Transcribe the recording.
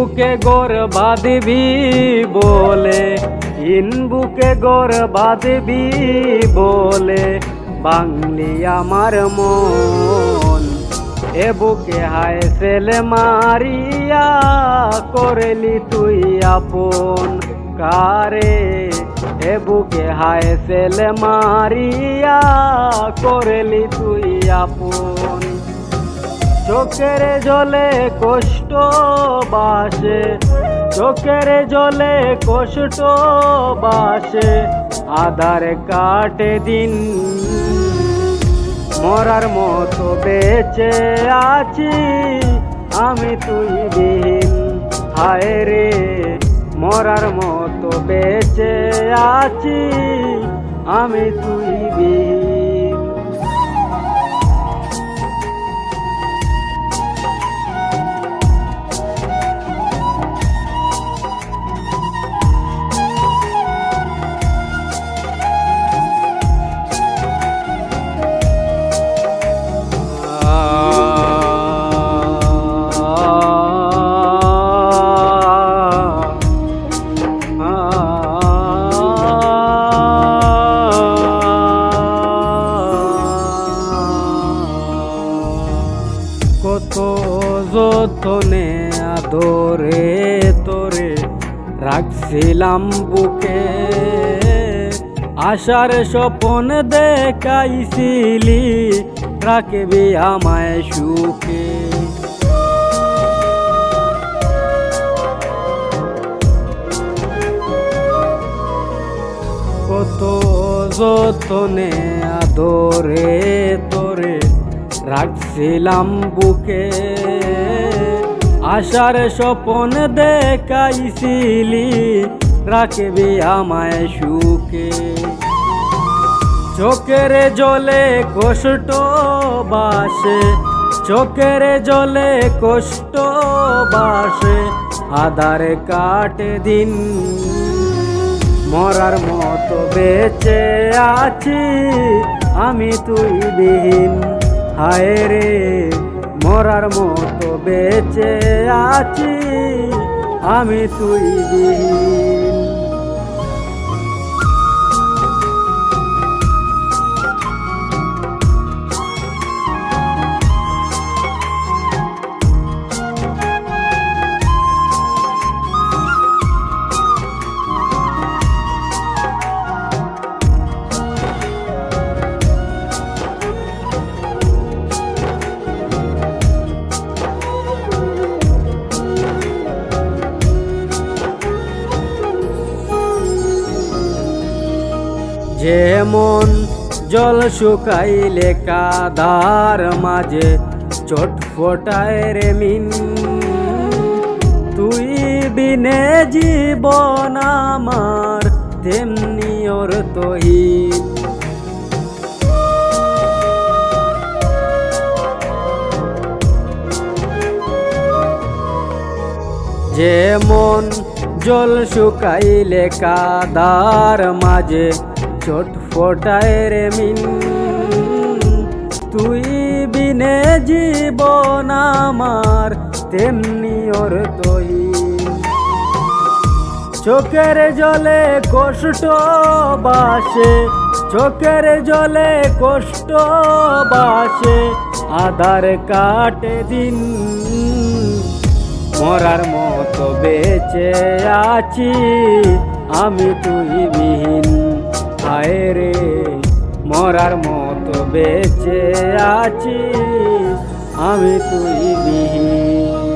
বুকে গোর বাঁধবি বলে, বুকে গোর বাঁধবি বলে বাংলি আমার মন। এ বুকে হায় ছেলে মারিয়া করলি তুই আপন কারে। এ বুকে হায় ছেলে মারিয়া করলি তুই আপন। চোখের জলে কষ্ট বাসে, চোখের জলে কষ্ট বাসে আধার কাটে দিন। মরার মতো বেঁচে আছি আমি তুই বিহীন। হায় রে মরার মতো বেঁচে আছি আমি তুই বিহীন। কত যতনে আদরে তোরে রাখছিলাম বুকে, আশার স্বপন দেখাইছিলি রাখবি আমায় সুখে। কত যতনে আদরে তোরে রাখছিলাম বুকে, আশার স্বপন দেখাইছিলি রাখবি আমায় সুখে। চোখের জলে কষ্ট বাসে, চোখের জলে কষ্ট বাসে আধার কাটে দিন। মরার মতো বেঁচে আছি আমি তুই বিহীন। হায় রে মরার মতো বেঁচে আছি আমি তুই বিহীন। যেমন জল শুকাইলে কাদার মাঝে চটফটায় রে মিন, তুই বিনে জীবন আমার তেমনি অর্থহীন। যেমন জল শুকাইলে কাদার মাঝে চটফটায় রে মিন, তুই বিনে জীবন আমার তেমনি অর্থহীন। চোখের জলে কষ্ট বাসে, চোখের জলে কষ্ট বাসে আধার কাটে দিন। মরার মতো বেঁচে আছি আমি তুই বিহীন। হায় রে মরার মতো বেঁচে আছি আমি তুই বিহীন।